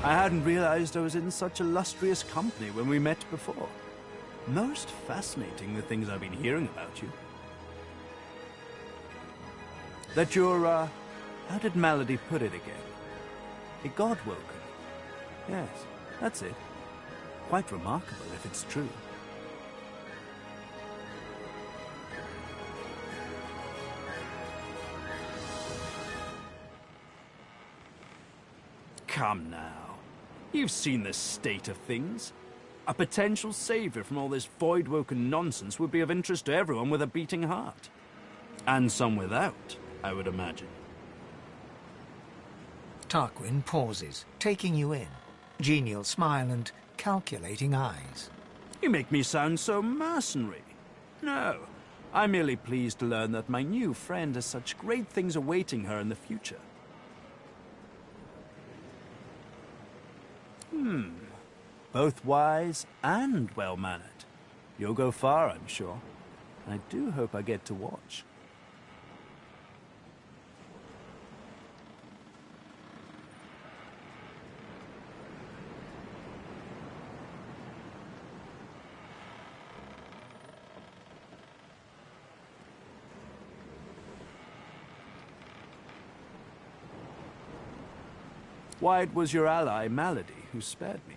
I hadn't realized I was in such illustrious company when we met before. Most fascinating, the things I've been hearing about you. That you're, how did Malady put it again? A god-woken. Yes, that's it. Quite remarkable if it's true. Come now. You've seen the state of things. A potential savior from all this void-woken nonsense would be of interest to everyone with a beating heart. And some without, I would imagine. Tarquin pauses, taking you in. Genial smile and calculating eyes. You make me sound so mercenary. No, I'm merely pleased to learn that my new friend has such great things awaiting her in the future. Both wise and well-mannered. You'll go far, I'm sure. I do hope I get to watch. Why, it was your ally, Malady, who spared me.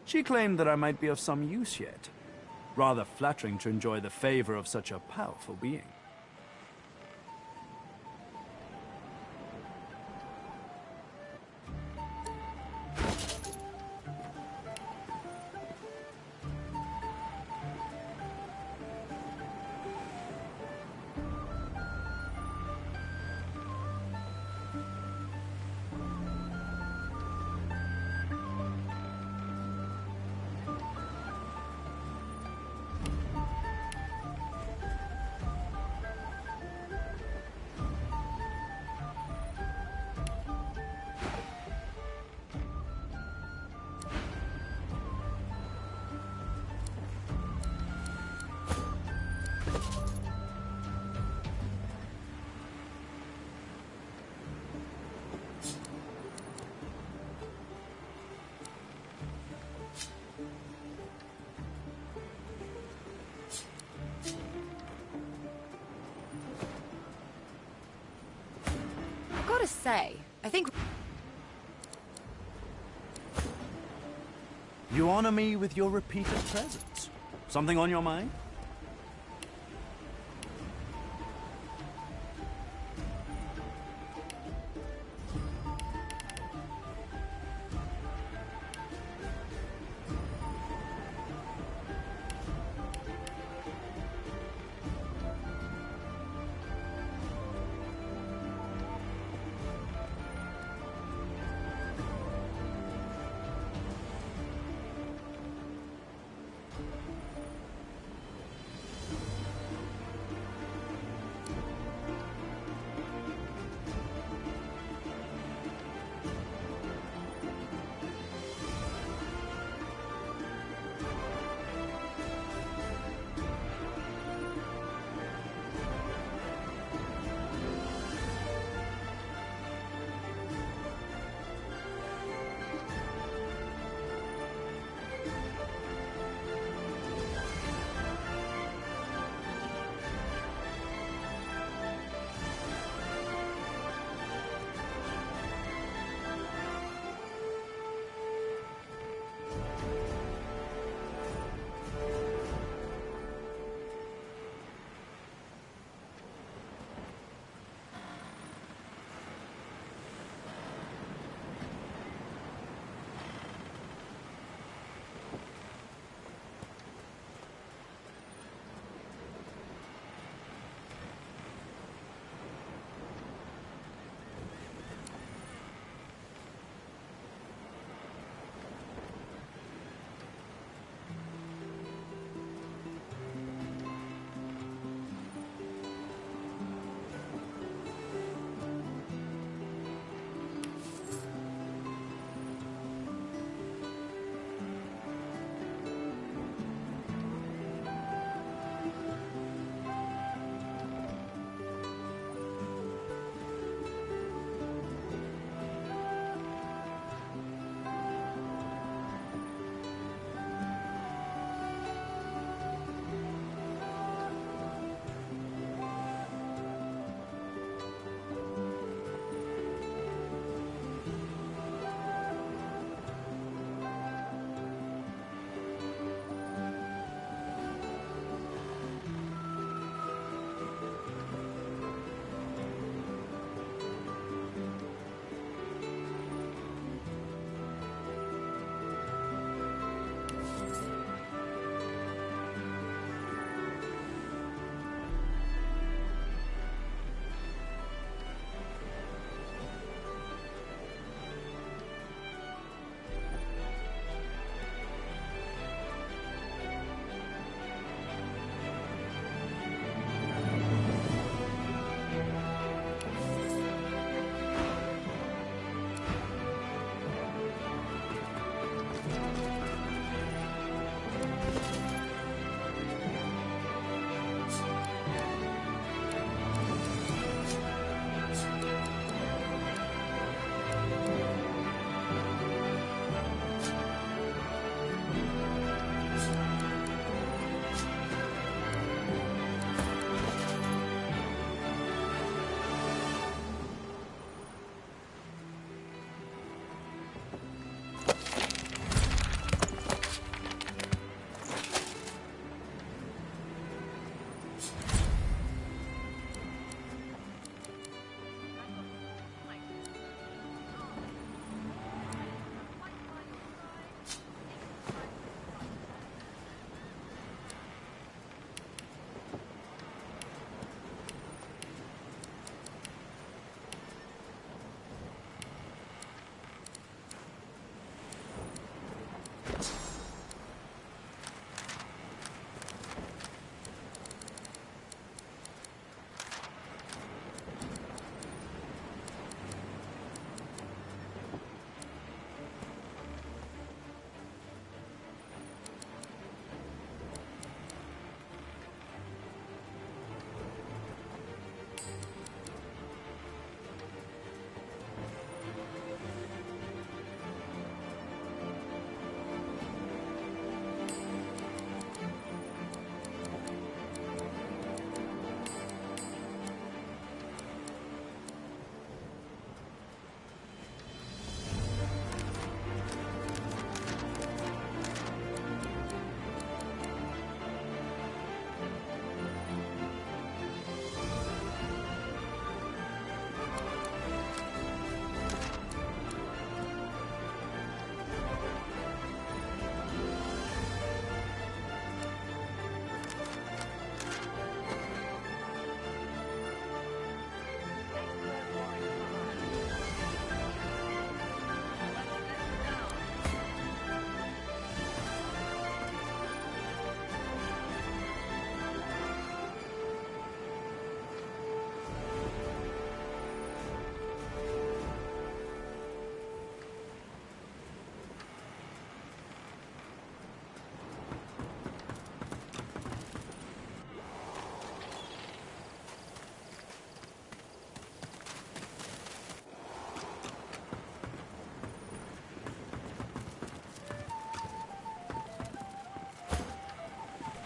She claimed that I might be of some use yet. Rather flattering to enjoy the favor of such a powerful being. Say, I think... You honor me with your repeated presence. Something on your mind?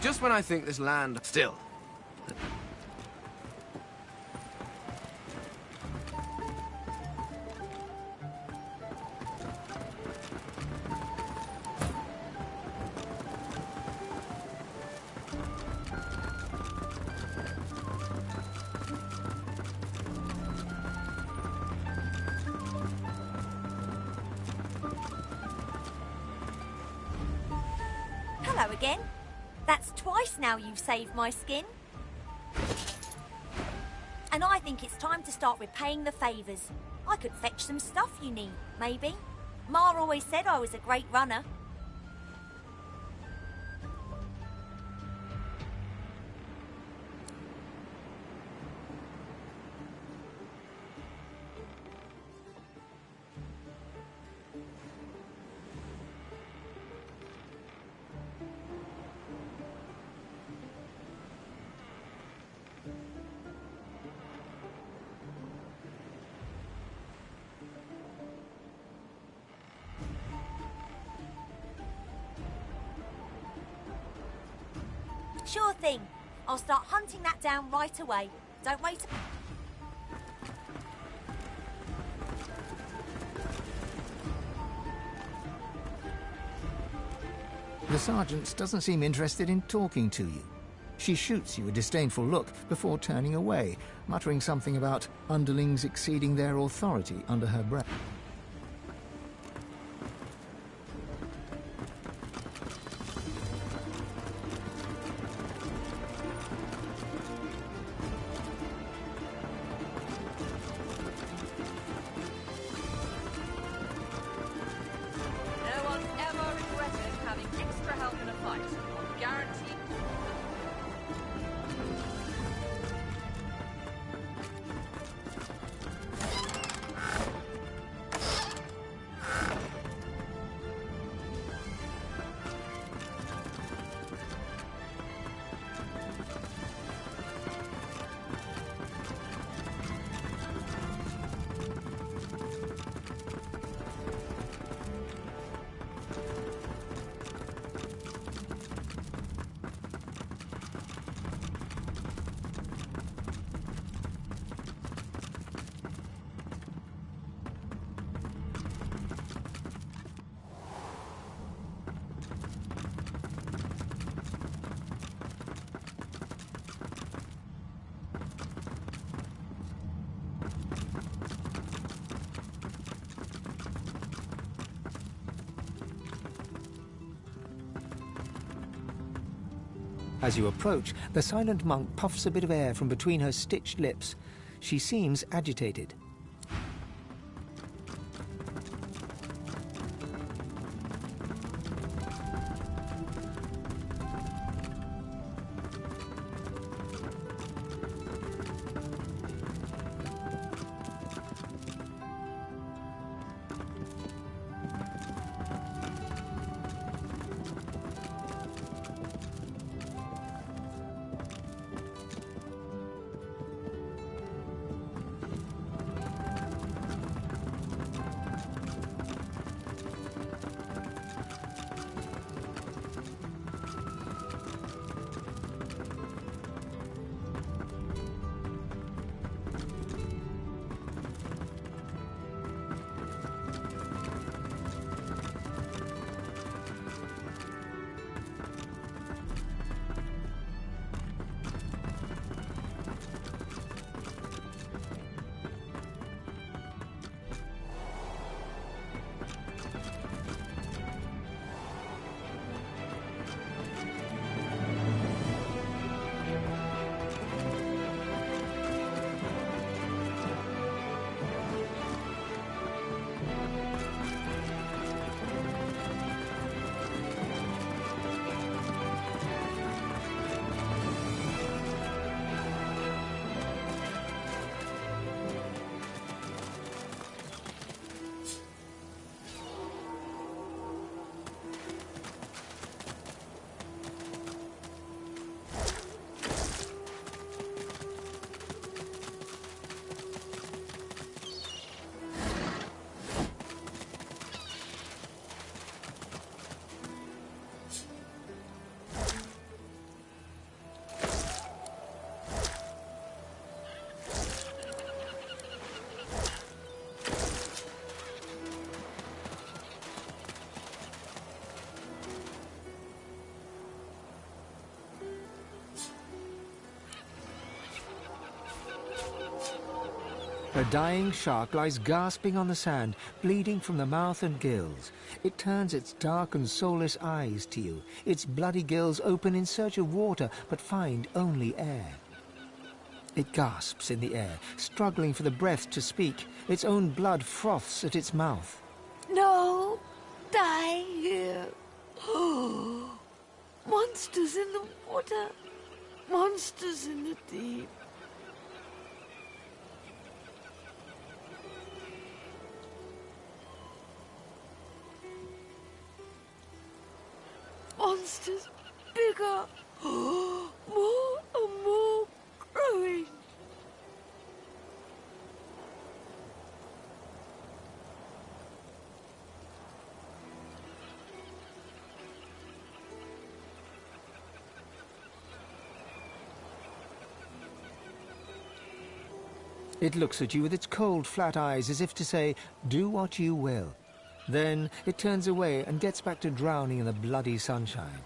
Just when I think this land... Still. Hello again. That's twice now you've saved my skin. And I think it's time to start repaying the favours. I could fetch some stuff you need, maybe. Ma always said I was a great runner. Sure thing. I'll start hunting that down right away. Don't wait. The sergeant doesn't seem interested in talking to you. She shoots you a disdainful look before turning away, muttering something about underlings exceeding their authority under her breath. No one's ever regretted having extra help in a fight. Guaranteed. As you approach, the silent monk puffs a bit of air from between her stitched lips. She seems agitated. A dying shark lies gasping on the sand, bleeding from the mouth and gills. It turns its dark and soulless eyes to you. Its bloody gills open in search of water, but find only air. It gasps in the air, struggling for the breath to speak. Its own blood froths at its mouth. No! Die here! Monsters in the water! Monsters in the deep! Monsters bigger! More and more growing! It looks at you with its cold, flat eyes as if to say, do what you will. Then it turns away and gets back to drowning in the bloody sunshine.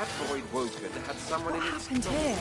That void woken had someone What in its happened here?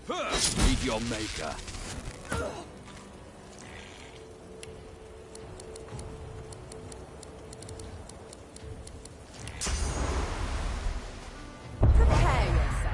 Meet your maker. Prepare yourself.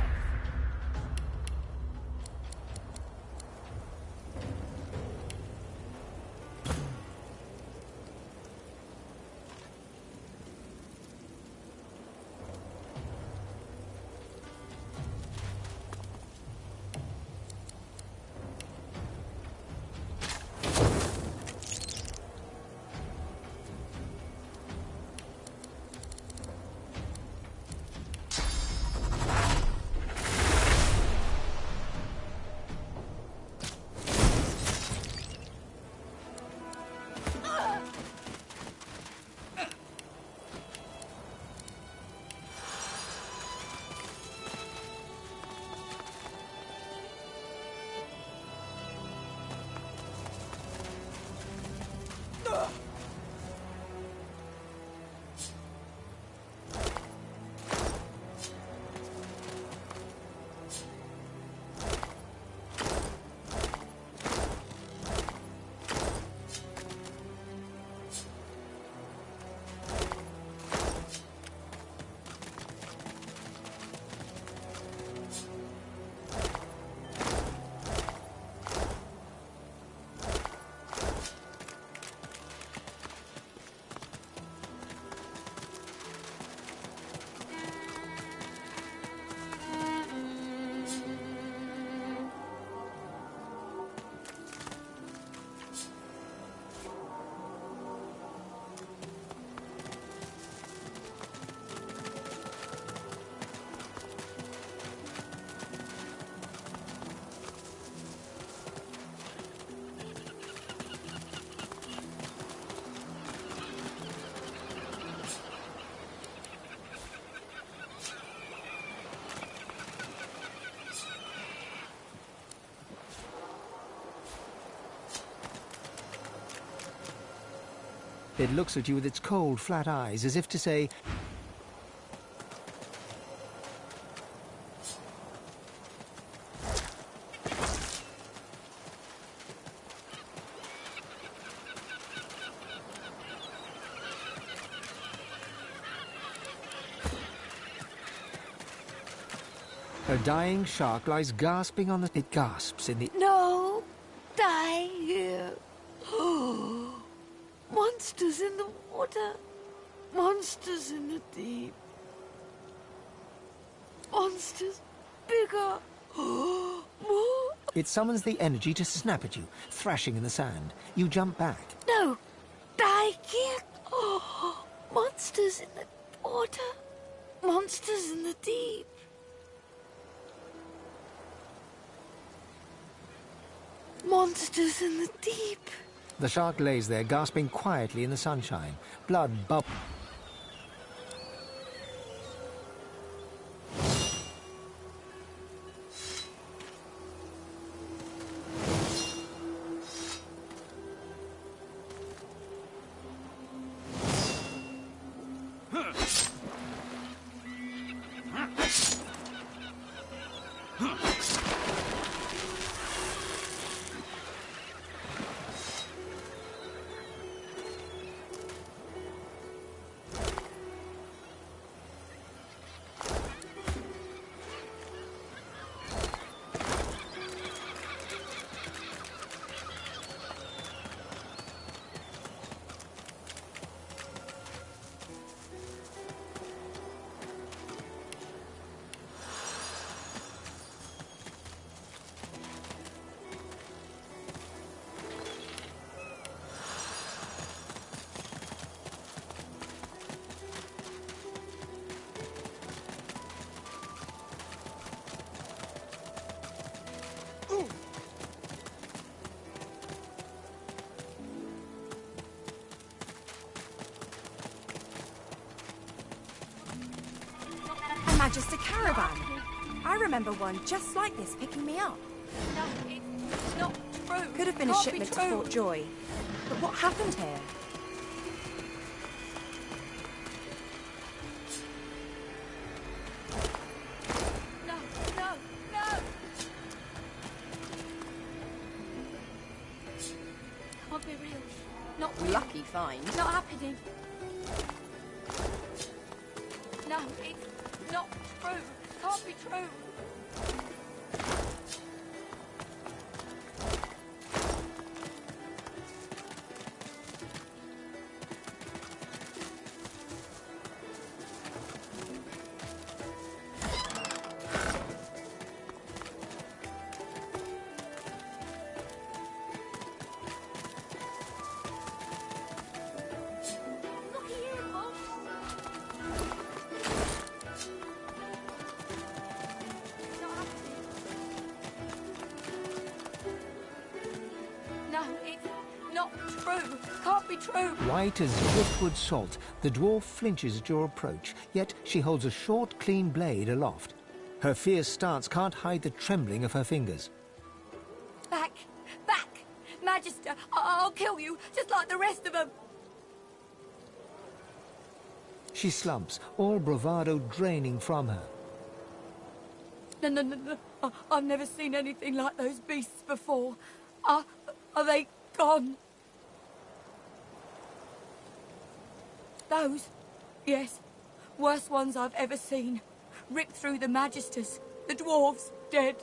It looks at you with its cold, flat eyes, as if to say, a dying shark lies gasping on the... It gasps in the... No! Die here! Monsters in the water! Monsters in the deep! Monsters bigger! More! It summons the energy to snap at you, thrashing in the sand. You jump back. No! Die here! Monsters in the water! Monsters in the deep! Monsters in the deep! The shark lays there, gasping quietly in the sunshine. Blood bubbles. Just a caravan. I remember one just like this picking me up. No, it's not true. Could have been a Can't shipment be to true. Fort Joy. But what happened here? No, no, no! find. Not happening. No, it's not true. Can't be true. White as driftwood salt, the dwarf flinches at your approach, yet she holds a short, clean blade aloft. Her fierce stance can't hide the trembling of her fingers. Back! Back! Magister, I'll kill you, just like the rest of them! She slumps, all bravado draining from her. No. I've never seen anything like those beasts before. Are they gone? Those? Yes. Worst ones I've ever seen. Ripped through the Magisters. The dwarves. Dead.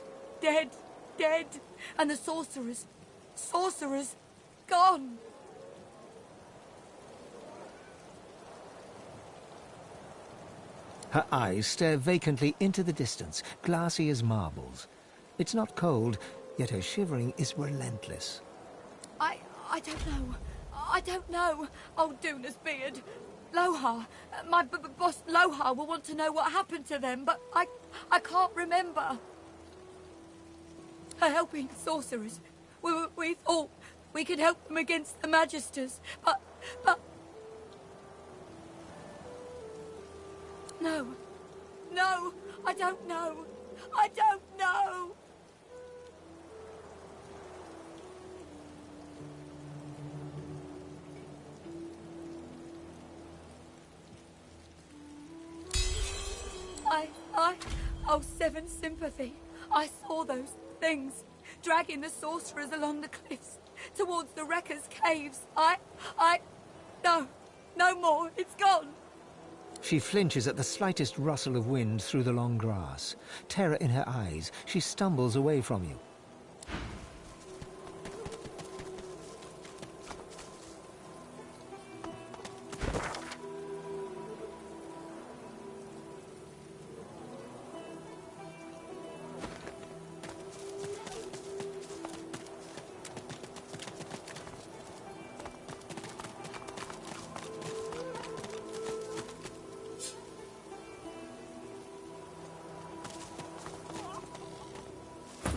And the sorcerers. Gone. Her eyes stare vacantly into the distance, glassy as marbles. It's not cold, yet her shivering is relentless. I don't know. Old Duna's beard. Lohar. My boss Lohar will want to know what happened to them, but I can't remember. Helping sorcerers. We thought we could help them against the Magisters, but... No, I don't know. Oh, Seven Sympathy. I saw those things, dragging the sorcerers along the cliffs, towards the Wreckers' caves. No more, it's gone. She flinches at the slightest rustle of wind through the long grass. Terror in her eyes, she stumbles away from you.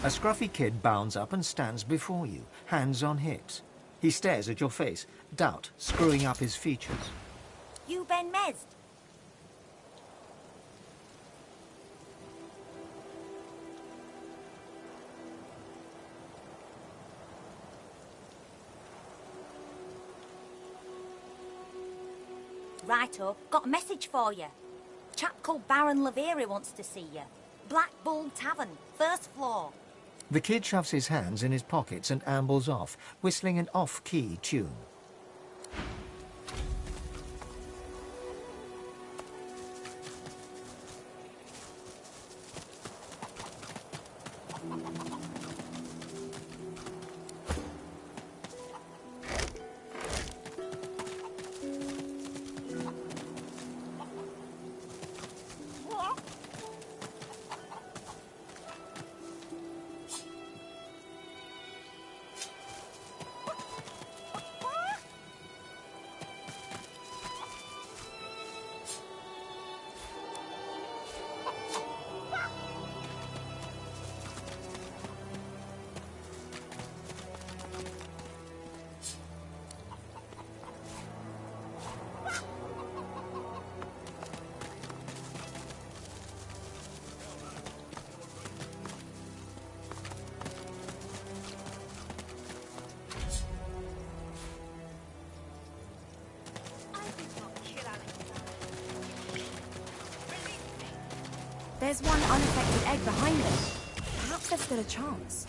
A scruffy kid bounds up and stands before you, hands on hips. He stares at your face, doubt screwing up his features. You Ben Mezd? Righto, got a message for you. Chap called Baron Laveri wants to see you. Black Bull Tavern, first floor. The kid shoves his hands in his pockets and ambles off, whistling an off-key tune. There's one unaffected egg behind them. Perhaps there's still a chance.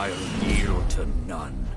I'll yield to none.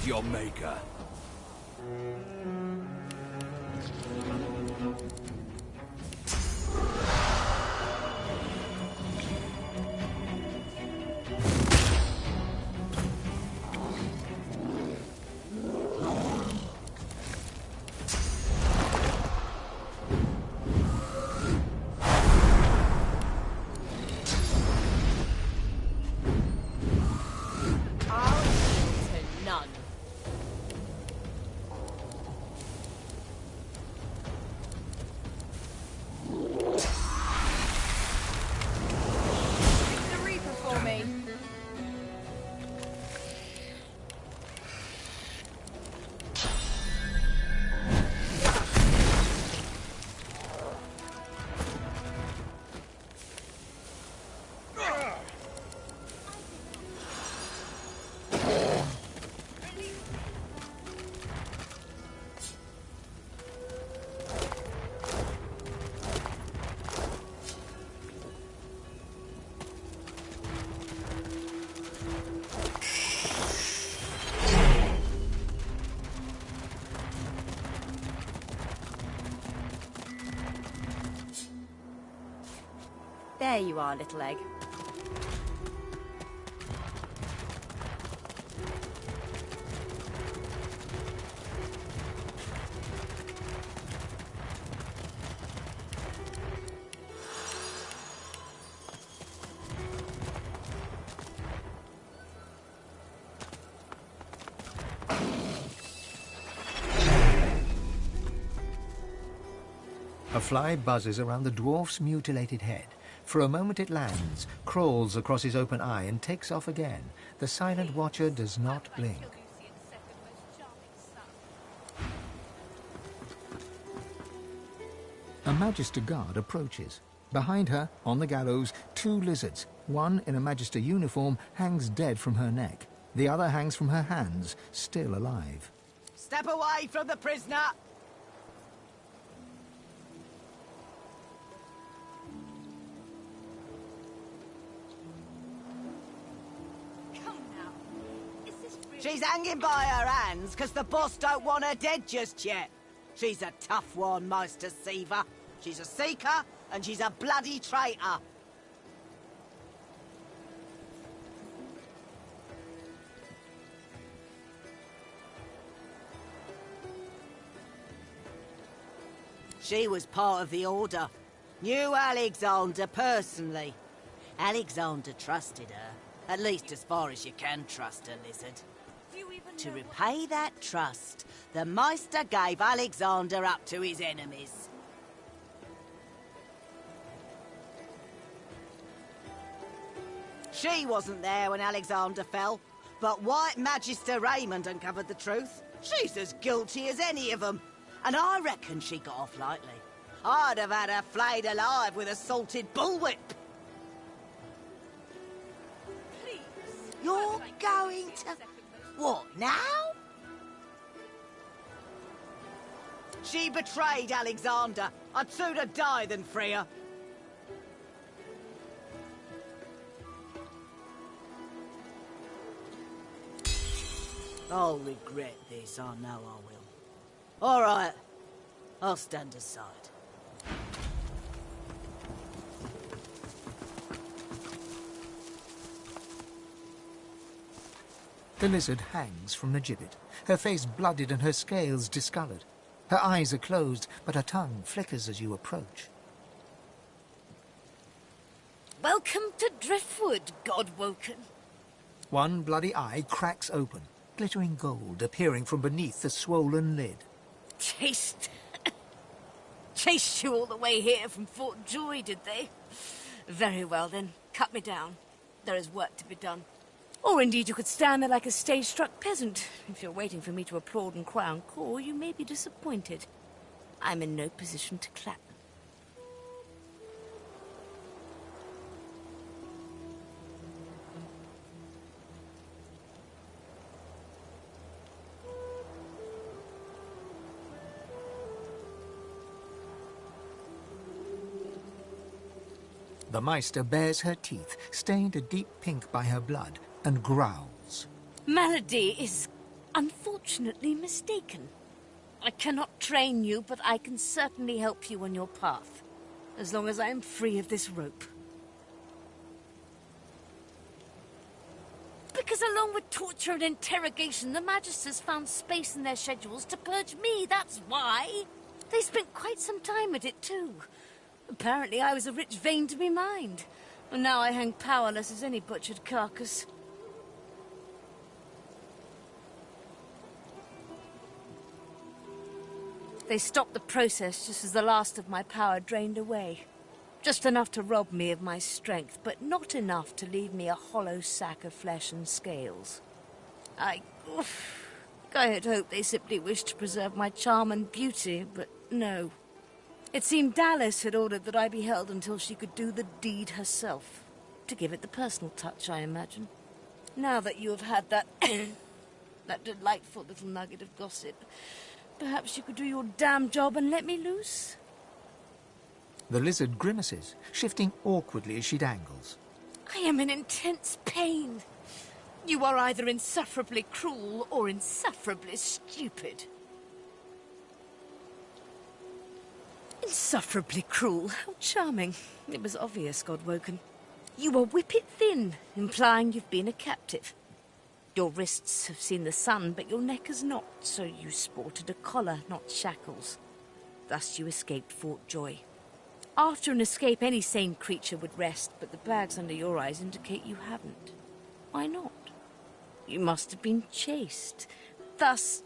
Your maker. There you are, little egg. A fly buzzes around the dwarf's mutilated head. For a moment it lands, crawls across his open eye and takes off again. The silent watcher does not blink. A Magister guard approaches. Behind her, on the gallows, 2 lizards. One in a Magister uniform hangs dead from her neck. The other hangs from her hands, still alive. Step away from the prisoner! Come now. Is this really... She's hanging by her hands because the boss don't want her dead just yet. She's a tough one, Meister Seaver. She's a seeker, and she's a bloody traitor. She was part of the Order. Knew Alexander personally. Alexander trusted her. At least as far as you can trust a lizard. Do you even To know repay that trust, the Meister gave Alexander up to his enemies. She wasn't there when Alexander fell, but White Magister Raymond uncovered the truth. She's as guilty as any of them, and I reckon she got off lightly. I'd have had her flayed alive with a salted bullwhip. Please. You're going to... What, now? She betrayed Alexander. I'd sooner die than free her. I'll regret this, I know I will. All right, I'll stand aside. The lizard hangs from the gibbet, her face blooded and her scales discoloured. Her eyes are closed, but her tongue flickers as you approach. Welcome to Driftwood, God-woken. One bloody eye cracks open, glittering gold appearing from beneath the swollen lid. Chased you all the way here from Fort Joy, did they? Very well, then. Cut me down. There is work to be done. Or indeed you could stand there like a stage-struck peasant. If you're waiting for me to applaud and cry encore, you may be disappointed. I'm in no position to clap. The Meister bares her teeth, stained a deep pink by her blood, and growls. Malady is unfortunately mistaken. I cannot train you, but I can certainly help you on your path, as long as I am free of this rope. Because along with torture and interrogation, the Magisters found space in their schedules to purge me, that's why. They spent quite some time at it, too. Apparently I was a rich vein to be mined, and now I hang powerless as any butchered carcass. They stopped the process just as the last of my power drained away. Just enough to rob me of my strength, but not enough to leave me a hollow sack of flesh and scales. I had hoped they simply wished to preserve my charm and beauty, but no. It seemed Dallas had ordered that I be held until she could do the deed herself. To give it the personal touch, I imagine. Now that you have had that... that delightful little nugget of gossip, perhaps you could do your damn job and let me loose? The lizard grimaces, shifting awkwardly as she dangles. I am in intense pain. You are either insufferably cruel or insufferably stupid. Insufferably cruel. How charming. It was obvious, Godwoken. You were whippet thin, implying you've been a captive. Your wrists have seen the sun, but your neck has not, so you sported a collar, not shackles. Thus you escaped Fort Joy. After an escape, any sane creature would rest, but the bags under your eyes indicate you haven't. Why not? You must have been chased. Thus...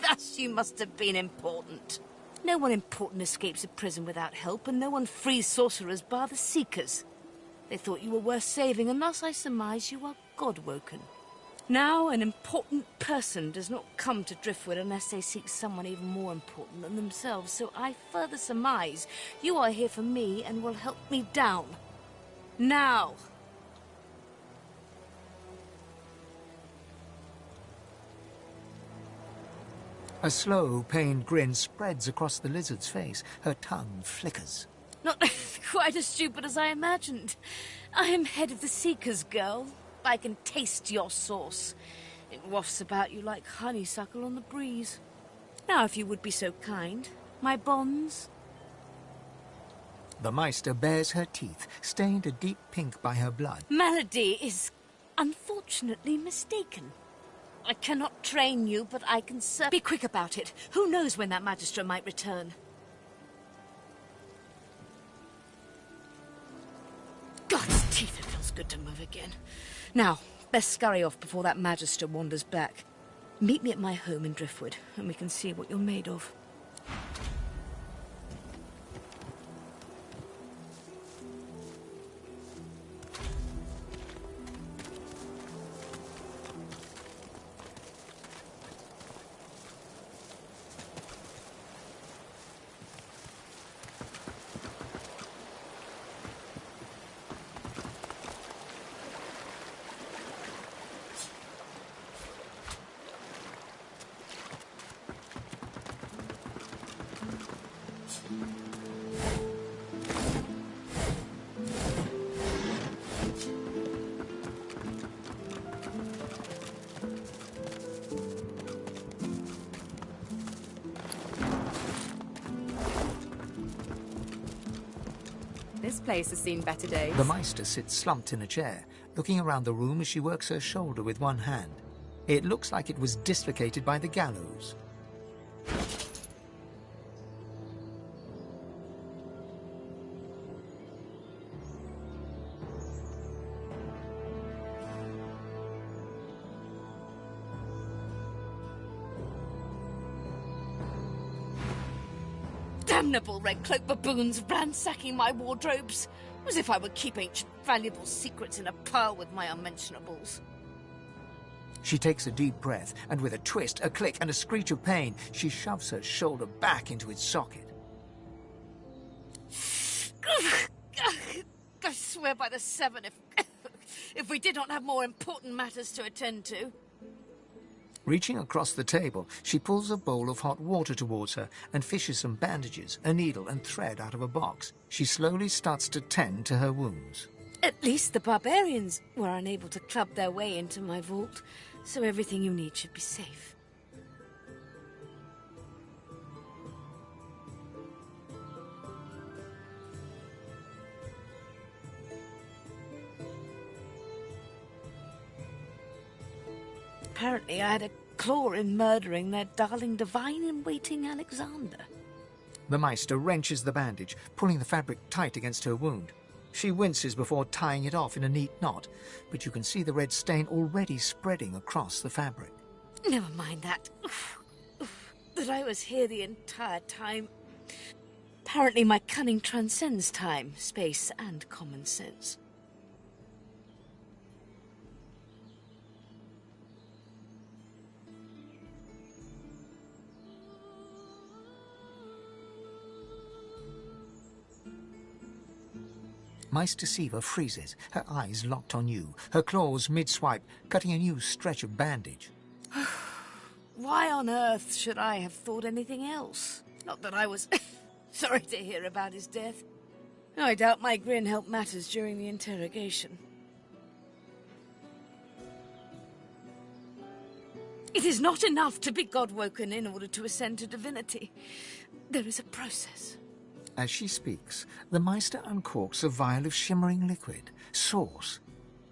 thus you must have been important. No one important escapes a prison without help, and no one frees sorcerers bar the Seekers. They thought you were worth saving, and thus I surmise you are God-woken. Now, an important person does not come to Driftwood unless they seek someone even more important than themselves, so I further surmise you are here for me and will help me down. Now! A slow, pained grin spreads across the lizard's face. Her tongue flickers. Not quite as stupid as I imagined. I am head of the Seekers, girl. I can taste your sauce. It wafts about you like honeysuckle on the breeze. Now, if you would be so kind, my bonds. The Meister bares her teeth, stained a deep pink by her blood. Malady is unfortunately mistaken. I cannot train you, but I can be quick about it. Who knows when that Magister might return? God's teeth, it feels good to move again. Now, best scurry off before that Magister wanders back. Meet me at my home in Driftwood, and we can see what you're made of. This place has seen better days. The Meister sits slumped in a chair, looking around the room as she works her shoulder with one hand. It looks like it was dislocated by the gallows. Damnable red-cloaked baboons ransacking my wardrobes, as if I would keep ancient valuable secrets in a pile with my unmentionables. She takes a deep breath, and with a twist, a click, and a screech of pain, she shoves her shoulder back into its socket. I swear by the Seven, if we did not have more important matters to attend to. Reaching across the table, she pulls a bowl of hot water towards her and fishes some bandages, a needle, and thread out of a box. She slowly starts to tend to her wounds. At least the barbarians were unable to club their way into my vault, so everything you need should be safe. Apparently I had a claw in murdering their darling divine-in-waiting Alexander. The Meister wrenches the bandage, pulling the fabric tight against her wound. She winces before tying it off in a neat knot, but you can see the red stain already spreading across the fabric. Never mind that. That I was here the entire time. Apparently my cunning transcends time, space, and common sense. Meister Siva freezes, her eyes locked on you, her claws mid-swipe, cutting a new stretch of bandage. Why on earth should I have thought anything else? Not that I was sorry to hear about his death. I doubt my grin helped matters during the interrogation. It is not enough to be God-woken in order to ascend to divinity. There is a process. As she speaks, the Meister uncorks a vial of shimmering liquid, sauce.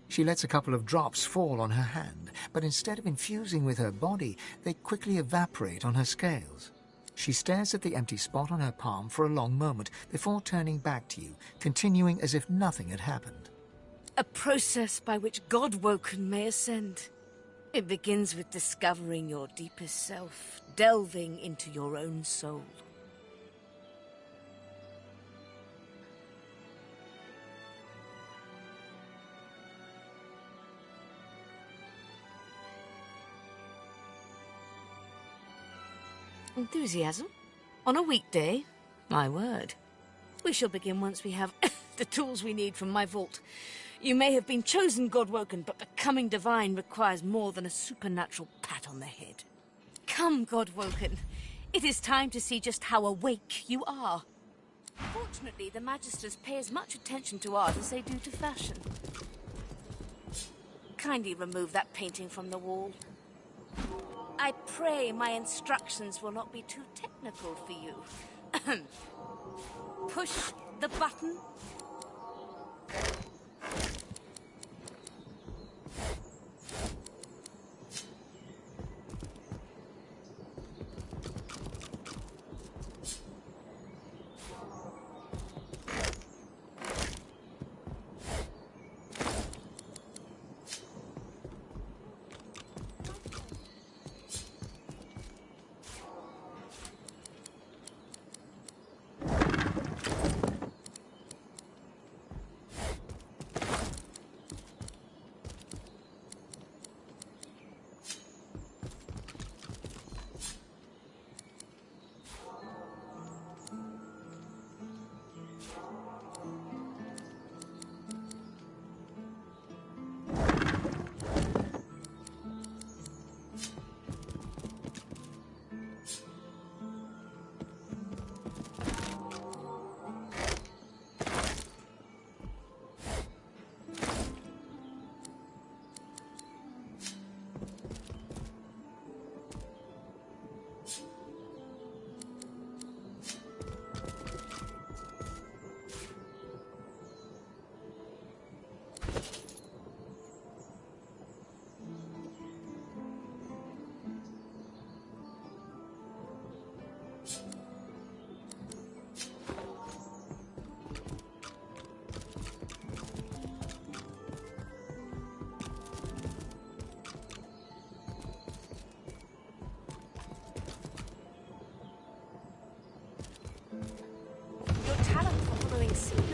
She lets a couple of drops fall on her hand, but instead of infusing with her body, they quickly evaporate on her scales. She stares at the empty spot on her palm for a long moment before turning back to you, continuing as if nothing had happened. A process by which God-woken may ascend. It begins with discovering your deepest self, delving into your own soul. Enthusiasm? On a weekday? My word. We shall begin once we have the tools we need from my vault. You may have been chosen God-woken, but becoming divine requires more than a supernatural pat on the head. Come, God-woken. It is time to see just how awake you are. Fortunately, the Magisters pay as much attention to art as they do to fashion. Kindly remove that painting from the wall. I pray my instructions will not be too technical for you. Push the button.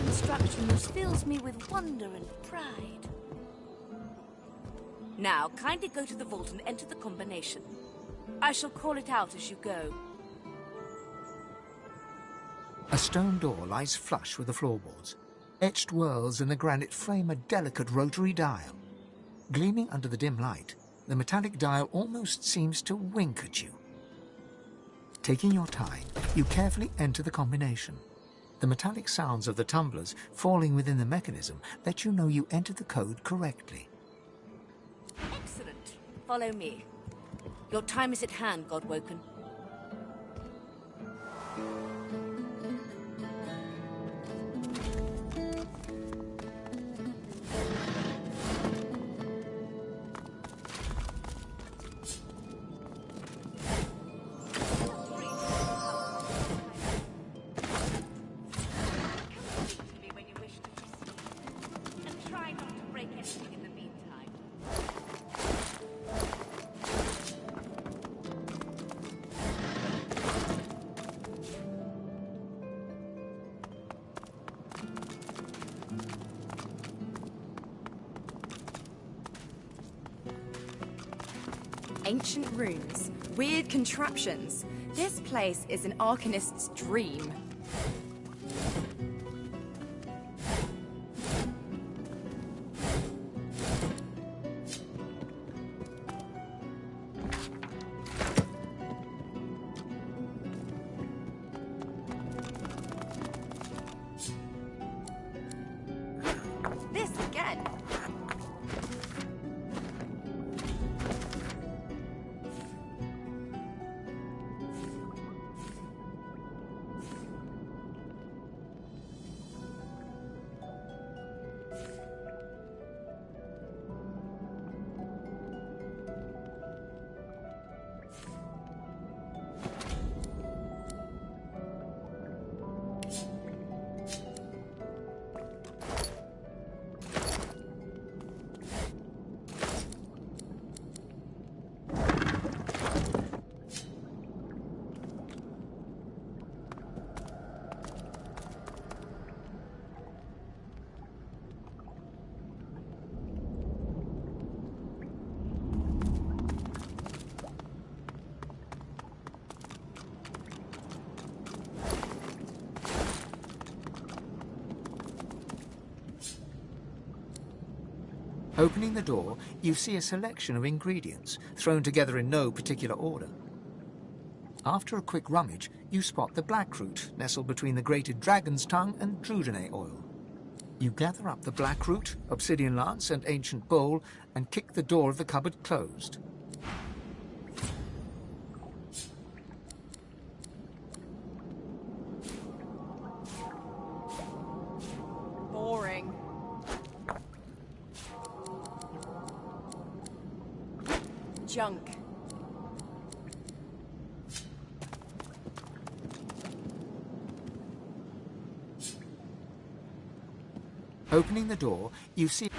Instructions fills me with wonder and pride. Now, kindly go to the vault and enter the combination. I shall call it out as you go. A stone door lies flush with the floorboards. Etched whorls in the granite frame a delicate rotary dial. Gleaming under the dim light, the metallic dial almost seems to wink at you. Taking your time, you carefully enter the combination. The metallic sounds of the tumblers falling within the mechanism let you know you entered the code correctly. Excellent. Follow me. Your time is at hand, God-woken. Ancient runes, weird contraptions. This place is an arcanist's dream. This again. Opening the door, you see a selection of ingredients, thrown together in no particular order. After a quick rummage, you spot the blackroot nestled between the grated dragon's tongue and Drudenay oil. You gather up the blackroot, obsidian lance, and ancient bowl, and kick the door of the cupboard closed. Boring. Junk. Opening the door, you see...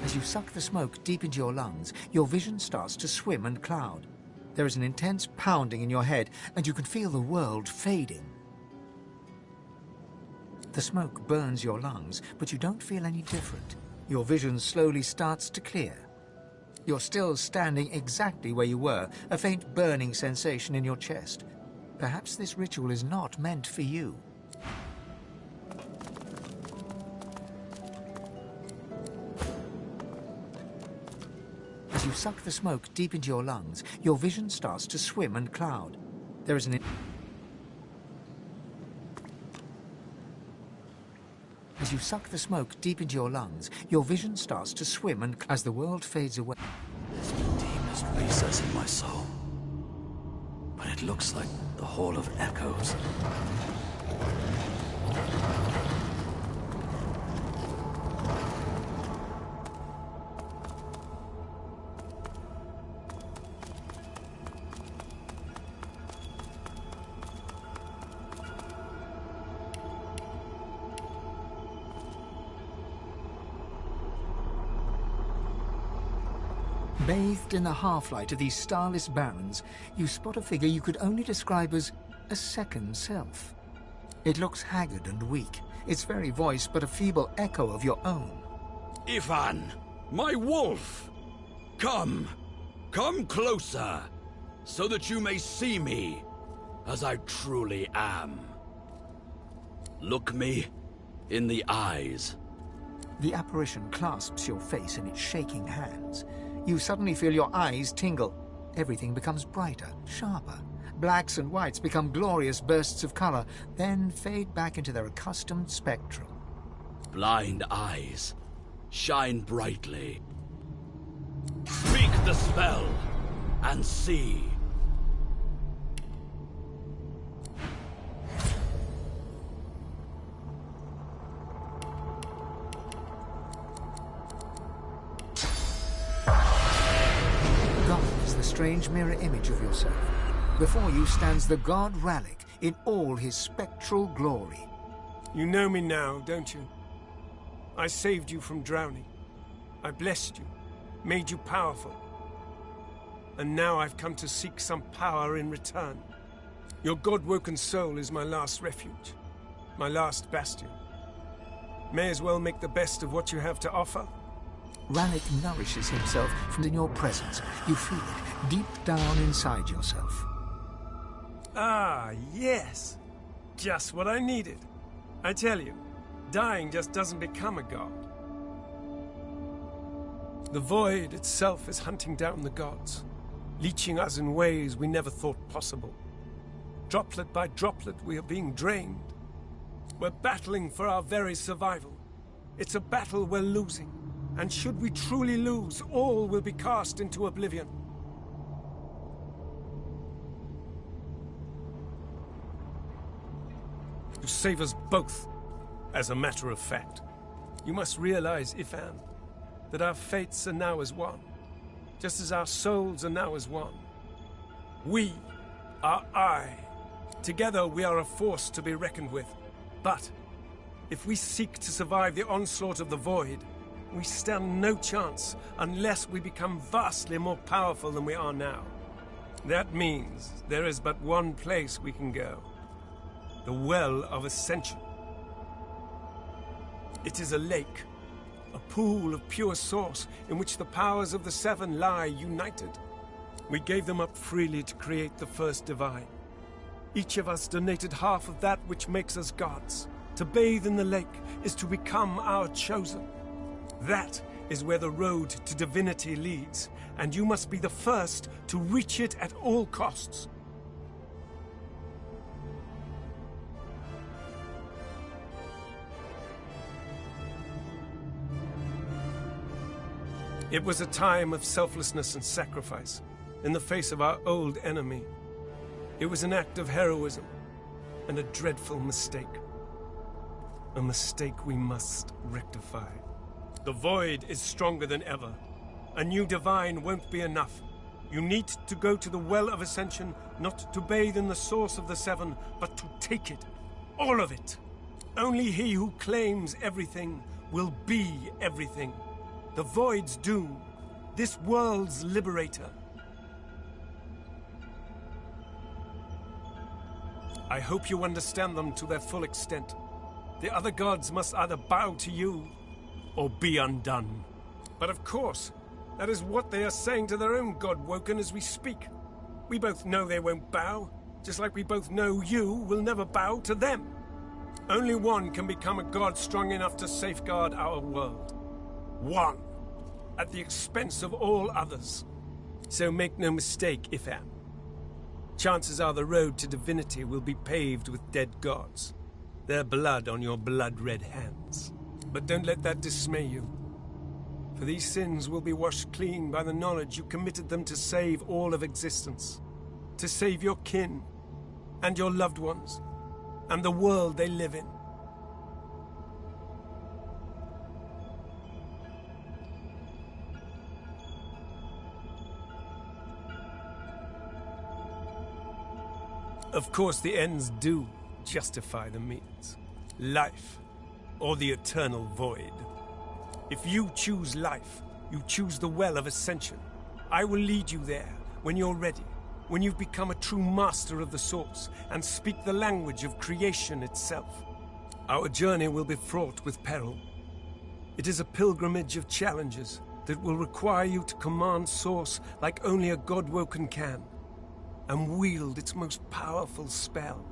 As you suck the smoke deep into your lungs, your vision starts to swim and cloud. There is an intense pounding in your head, and you can feel the world fading. The smoke burns your lungs, but you don't feel any different. Your vision slowly starts to clear. You're still standing exactly where you were, a faint burning sensation in your chest. Perhaps this ritual is not meant for you. As you suck the smoke deep into your lungs, your vision starts to swim and cloud. There is an... As you suck the smoke deep into your lungs, your vision starts to swim and... As the world fades away... There's a deepest recess in my soul. But it looks like the Hall of Echoes. Bathed in the half-light of these starless barrens, you spot a figure you could only describe as a second self. It looks haggard and weak, its very voice but a feeble echo of your own. Ivan, my wolf! Come closer, so that you may see me as I truly am. Look me in the eyes. The apparition clasps your face in its shaking hands. You suddenly feel your eyes tingle. Everything becomes brighter, sharper. Blacks and whites become glorious bursts of color, then fade back into their accustomed spectrum. Blind eyes, shine brightly. Speak the spell, and see. God is the strange mirror image of yourself. Before you stands the god Rallic in all his spectral glory. You know me now, don't you? I saved you from drowning. I blessed you, made you powerful. And now I've come to seek some power in return. Your god-woken soul is my last refuge, my last bastion. May as well make the best of what you have to offer. Rallic nourishes himself from in your presence. You feel it deep down inside yourself. Ah, yes. Just what I needed. I tell you, dying just doesn't become a god. The void itself is hunting down the gods, leeching us in ways we never thought possible. Droplet by droplet, we are being drained. We're battling for our very survival. It's a battle we're losing, and should we truly lose, all will be cast into oblivion. To save us both, as a matter of fact. You must realize, Ifan, that our fates are now as one, just as our souls are now as one. We are I. Together we are a force to be reckoned with. But if we seek to survive the onslaught of the Void, we stand no chance unless we become vastly more powerful than we are now. That means there is but one place we can go. The Well of Ascension. It is a lake, a pool of pure source in which the powers of the Seven lie united. We gave them up freely to create the first divine. Each of us donated half of that which makes us gods. To bathe in the lake is to become our chosen. That is where the road to divinity leads, and you must be the first to reach it at all costs. It was a time of selflessness and sacrifice, in the face of our old enemy. It was an act of heroism, and a dreadful mistake. A mistake we must rectify. The Void is stronger than ever. A new divine won't be enough. You need to go to the Well of Ascension, not to bathe in the source of the Seven, but to take it. All of it. Only he who claims everything will be everything. The Void's doom. This world's liberator. I hope you understand them to their full extent. The other gods must either bow to you, or be undone. But of course, that is what they are saying to their own god Woken as we speak. We both know they won't bow, just like we both know you will never bow to them. Only one can become a god strong enough to safeguard our world. One, at the expense of all others. So make no mistake, Ifan. Chances are the road to divinity will be paved with dead gods. Their blood on your blood-red hands. But don't let that dismay you. For these sins will be washed clean by the knowledge you committed them to save all of existence. To save your kin, and your loved ones, and the world they live in. Of course, the ends do justify the means. Life, or the eternal void. If you choose life, you choose the Well of Ascension. I will lead you there when you're ready, when you've become a true master of the Source and speak the language of creation itself. Our journey will be fraught with peril. It is a pilgrimage of challenges that will require you to command Source like only a God-woken can, and wield its most powerful spell.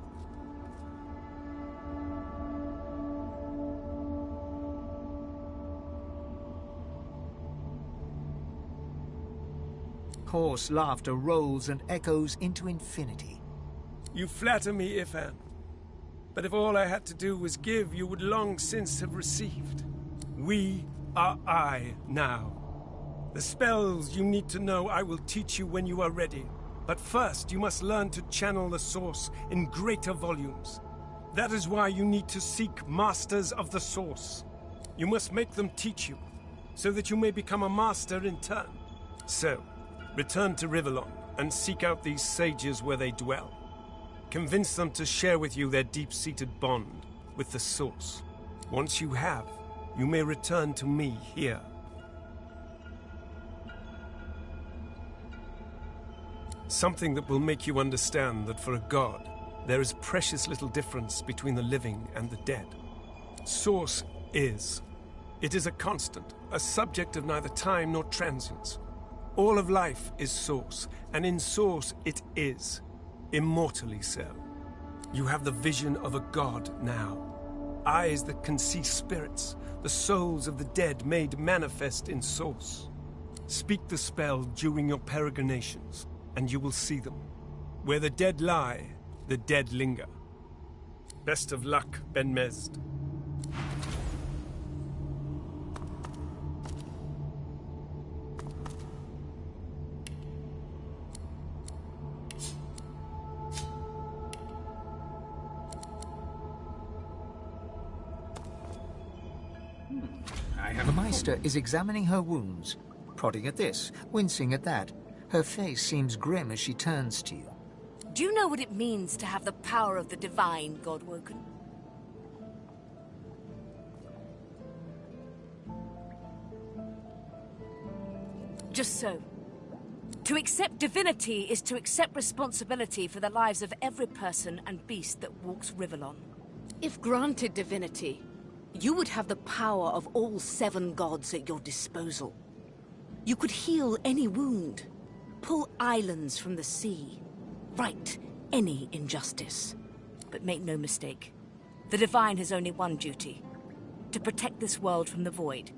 Hoarse laughter rolls and echoes into infinity. You flatter me, Ifan. But if all I had to do was give, you would long since have received. We are I now. The spells you need to know I will teach you when you are ready. But first, you must learn to channel the Source in greater volumes. That is why you need to seek Masters of the Source. You must make them teach you, so that you may become a master in turn. So, return to Rivellon and seek out these sages where they dwell. Convince them to share with you their deep-seated bond with the Source. Once you have, you may return to me here. Something that will make you understand that for a god, there is precious little difference between the living and the dead. Source is. It is a constant, a subject of neither time nor transience. All of life is Source, and in Source it is. Immortally so. You have the vision of a god now. Eyes that can see spirits, the souls of the dead made manifest in Source. Speak the spell during your peregrinations, and you will see them. Where the dead lie, the dead linger. Best of luck, Ben Mesd. The Meister is examining her wounds, prodding at this, wincing at that. Her face seems grim as she turns to you. Do you know what it means to have the power of the divine, Godwoken? Just so. To accept divinity is to accept responsibility for the lives of every person and beast that walks Rivellon. If granted divinity, you would have the power of all 7 gods at your disposal. You could heal any wound, pull islands from the sea, right any injustice. But make no mistake, the Divine has only one duty: to protect this world from the Void.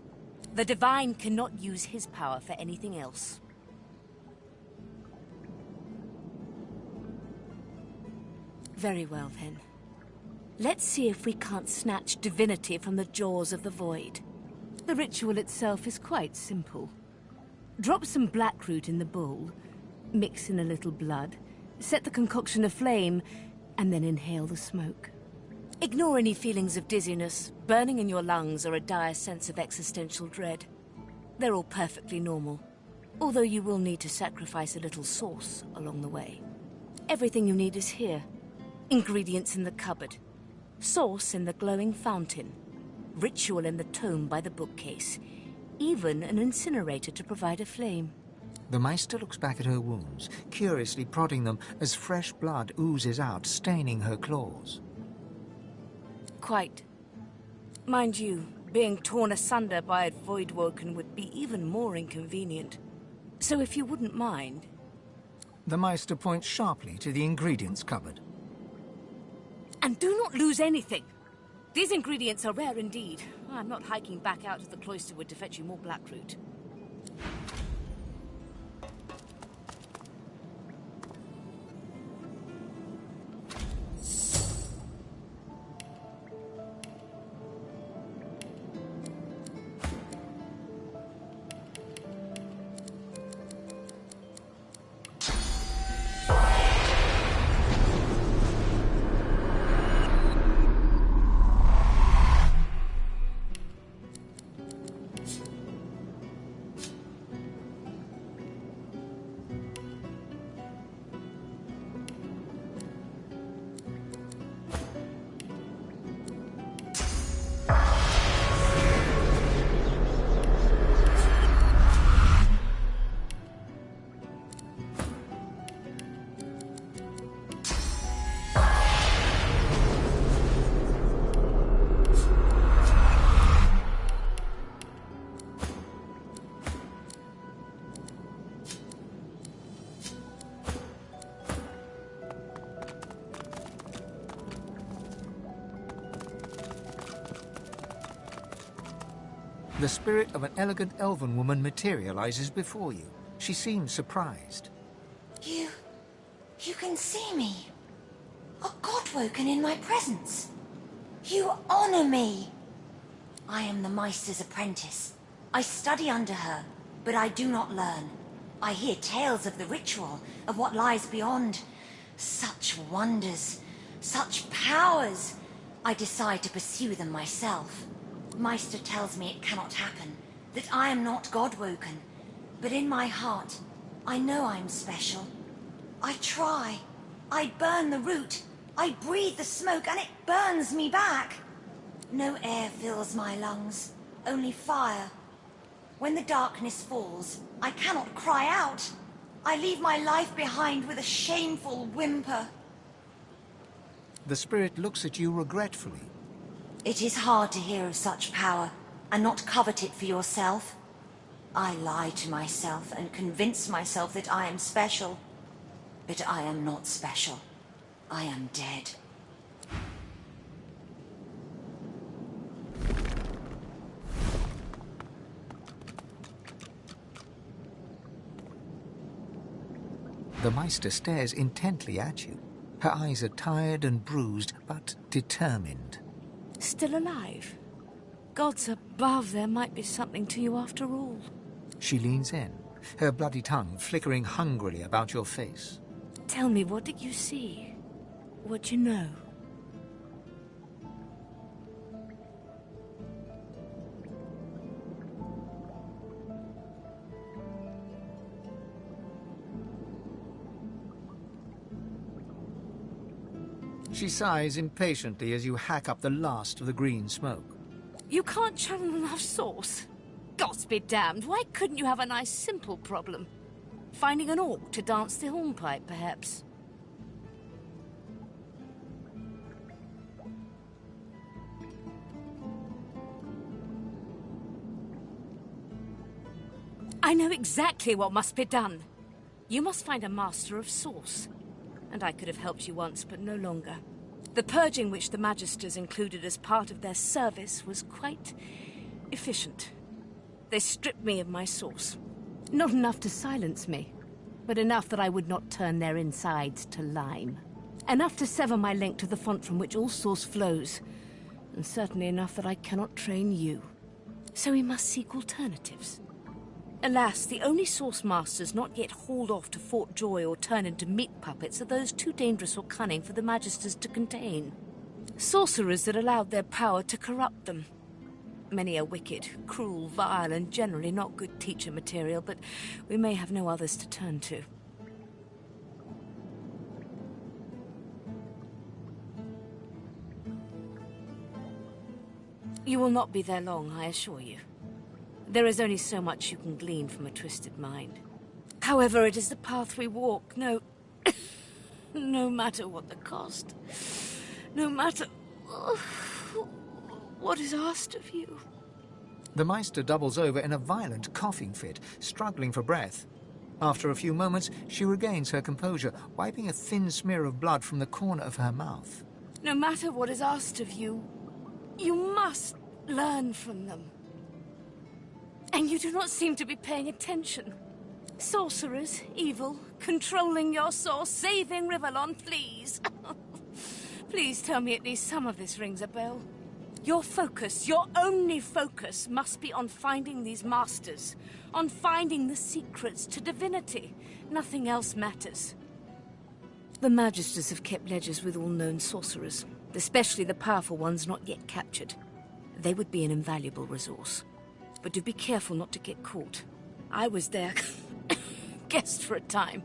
The Divine cannot use his power for anything else. Very well, then. Let's see if we can't snatch divinity from the jaws of the Void. The ritual itself is quite simple. Drop some blackroot in the bowl, mix in a little blood, set the concoction aflame, and then inhale the smoke. Ignore any feelings of dizziness, burning in your lungs, or a dire sense of existential dread. They're all perfectly normal, although you will need to sacrifice a little Source along the way. Everything you need is here. Ingredients in the cupboard. Source in the glowing fountain, ritual in the tome by the bookcase, even an incinerator to provide a flame. The Meister looks back at her wounds, curiously prodding them as fresh blood oozes out, staining her claws. Quite. Mind you, being torn asunder by a Voidwoken would be even more inconvenient. So if you wouldn't mind... The Meister points sharply to the ingredients cupboard. And do not lose anything. These ingredients are rare indeed. I'm not hiking back out to the Cloisterwood to fetch you more blackroot. The spirit of an elegant elven woman materializes before you. She seems surprised. You can see me. A godwoken in my presence. You honor me. I am the Meister's apprentice. I study under her, but I do not learn. I hear tales of the ritual, of what lies beyond. Such wonders, such powers. I decide to pursue them myself. Meister tells me it cannot happen, that I am not godwoken. But in my heart, I know I'm special. I try. I burn the root. I breathe the smoke and it burns me back. No air fills my lungs, only fire. When the darkness falls, I cannot cry out. I leave my life behind with a shameful whimper. The spirit looks at you regretfully. It is hard to hear of such power and not covet it for yourself. I lie to myself and convince myself that I am special. But I am not special. I am dead. The Meister stares intently at you. Her eyes are tired and bruised, but determined. Still alive? Gods above, there might be something to you after all. She leans in, her bloody tongue flickering hungrily about your face. Tell me, what did you see? What you know? She sighs impatiently as you hack up the last of the green smoke. You can't channel enough sauce? Gods be damned, why couldn't you have a nice simple problem? Finding an orc to dance the hornpipe, perhaps? I know exactly what must be done. You must find a master of sauce. And I could have helped you once, but no longer. The purging which the Magisters included as part of their service was quite efficient. They stripped me of my sauce. Not enough to silence me, but enough that I would not turn their insides to lime. Enough to sever my link to the font from which all sauce flows, and certainly enough that I cannot train you. So we must seek alternatives. Alas, the only sauce masters not yet hauled off to Fort Joy or turned into meat puppets are those too dangerous or cunning for the Magisters to contain. Sorcerers that allowed their power to corrupt them. Many are wicked, cruel, vile, and generally not good teacher material, but we may have no others to turn to. You will not be there long, I assure you. There is only so much you can glean from a twisted mind. However, it is the path we walk, no matter what the cost. No matter what is asked of you. The Meister doubles over in a violent coughing fit, struggling for breath. After a few moments, she regains her composure, wiping a thin smear of blood from the corner of her mouth. No matter what is asked of you, you must learn from them. And you do not seem to be paying attention. Sorcerers, evil, controlling your source, saving Rivellon, please. Please tell me at least some of this rings a bell. Your focus, your only focus, must be on finding these masters, on finding the secrets to divinity. Nothing else matters. The Magisters have kept ledgers with all known sorcerers, especially the powerful ones not yet captured. They would be an invaluable resource. But do be careful not to get caught. I was their guest for a time,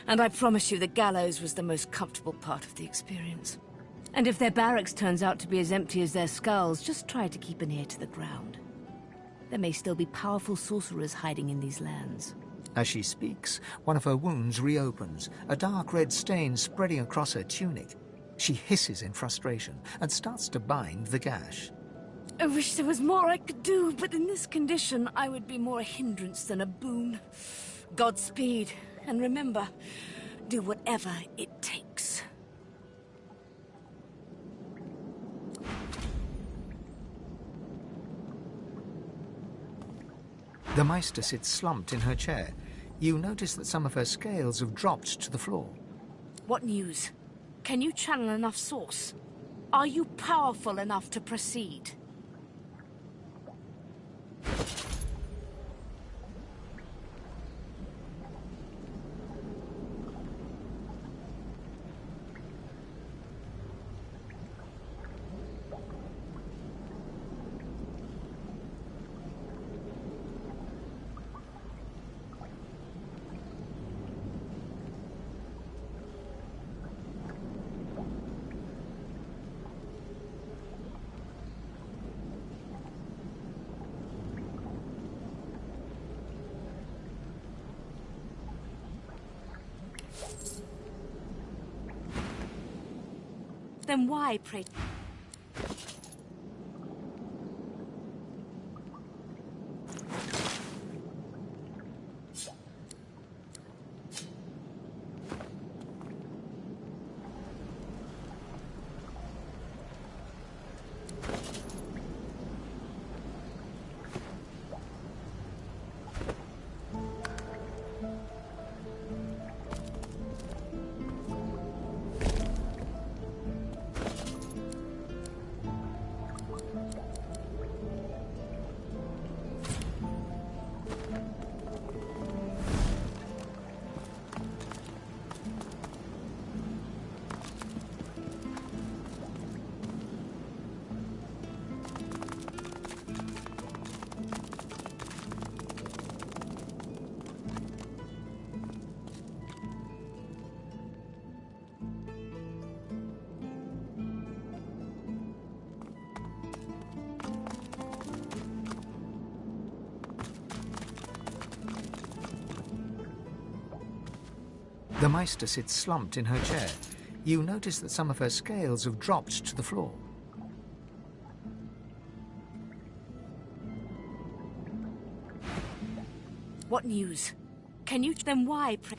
and I promise you the gallows was the most comfortable part of the experience. And if their barracks turns out to be as empty as their skulls, just try to keep an ear to the ground. There may still be powerful sorcerers hiding in these lands. As she speaks, one of her wounds reopens, a dark red stain spreading across her tunic. She hisses in frustration and starts to bind the gash. I wish there was more I could do, but in this condition, I would be more a hindrance than a boon. Godspeed, and remember, do whatever it takes. The Meister sits slumped in her chair. You notice that some of her scales have dropped to the floor. What news? Can you channel enough source? Are you powerful enough to proceed? Then why, pray? The Meister sits slumped in her chair. You notice that some of her scales have dropped to the floor. What news? Can you... Then why, pray?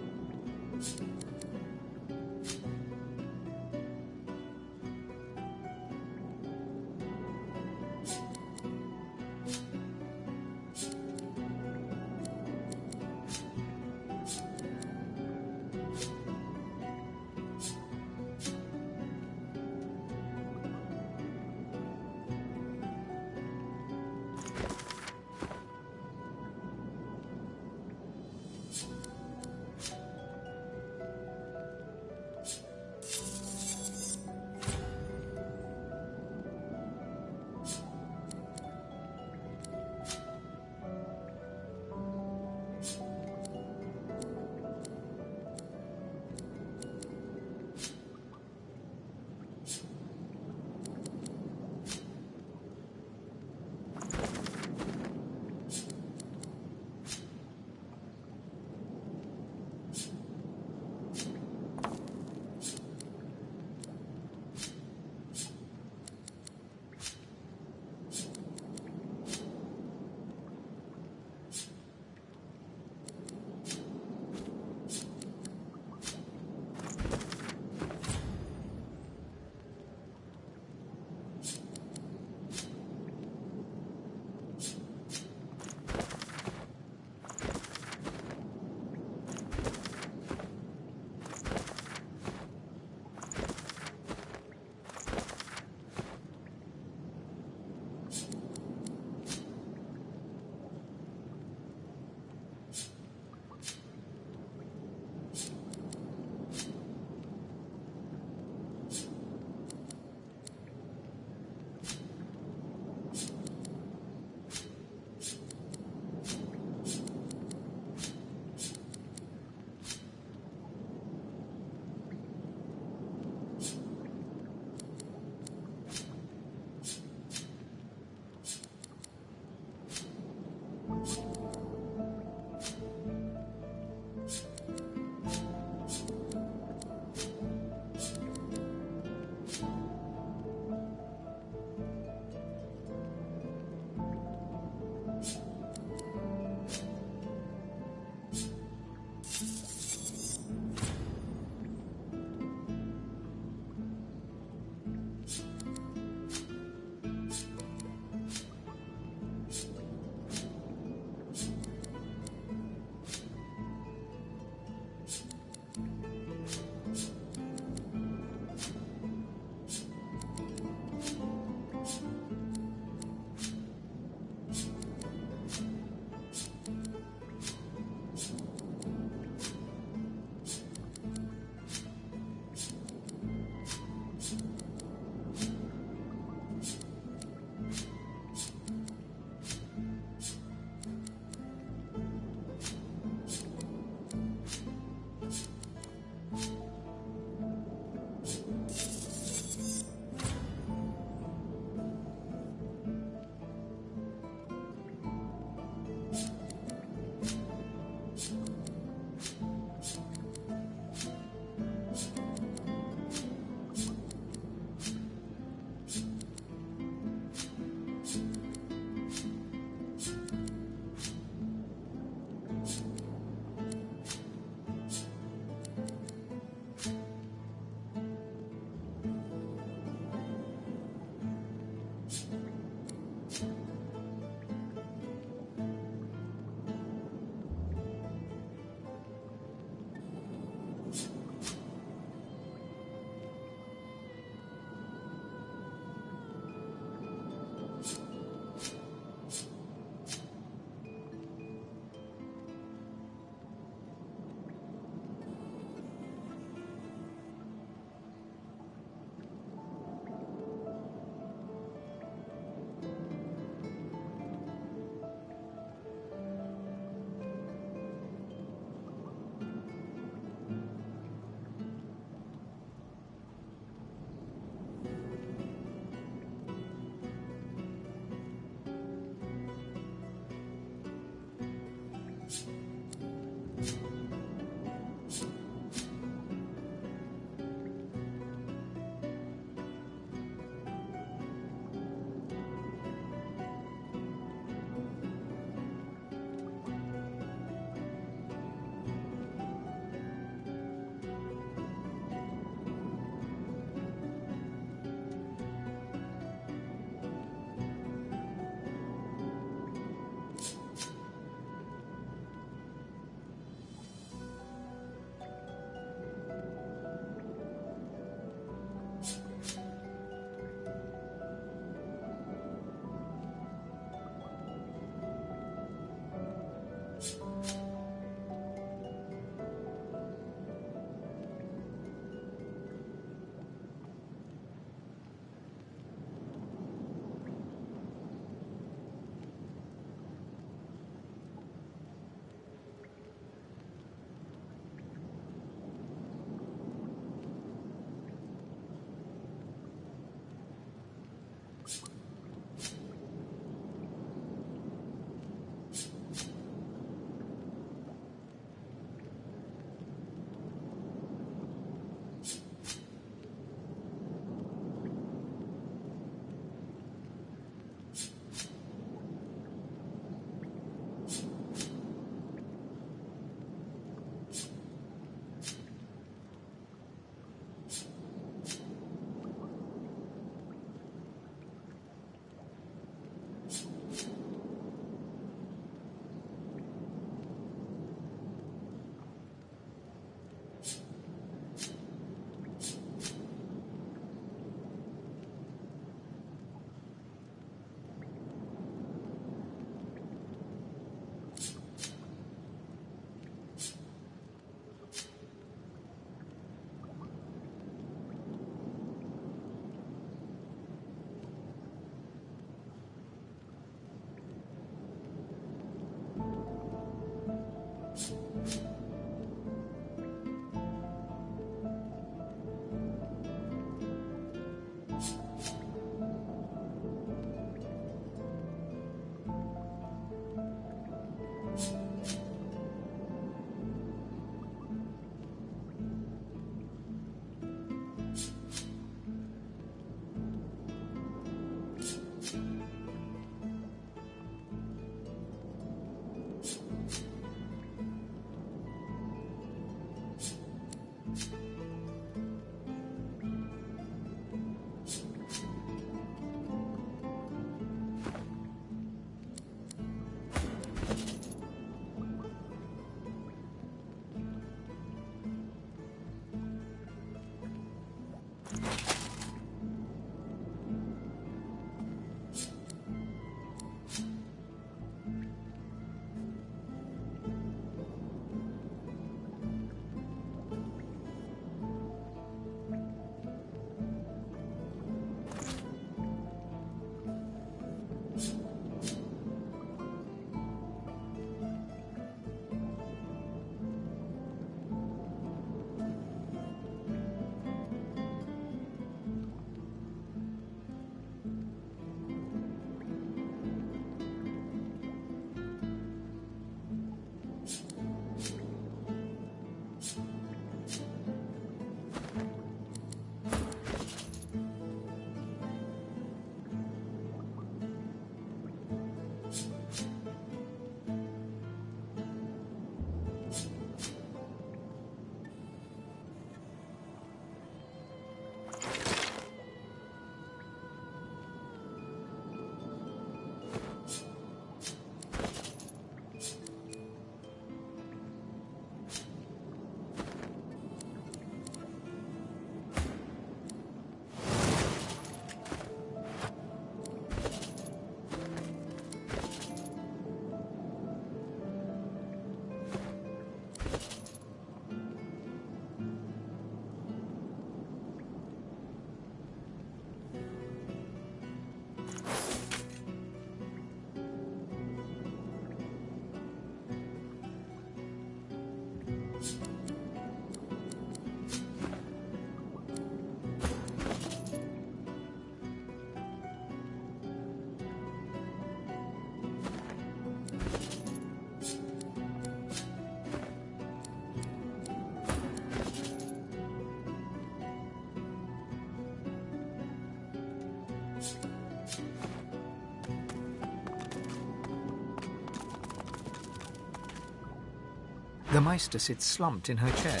The Meister sits slumped in her chair.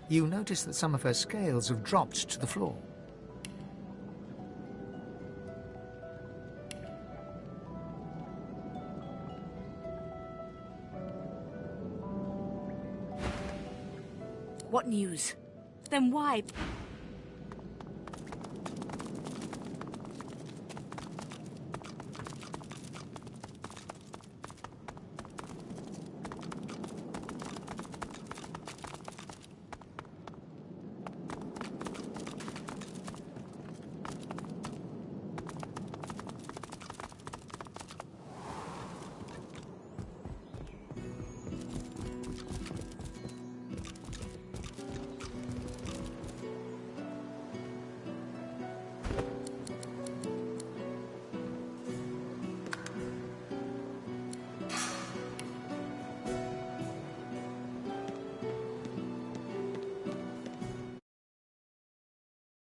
You notice that some of her scales have dropped to the floor. What news? Then why?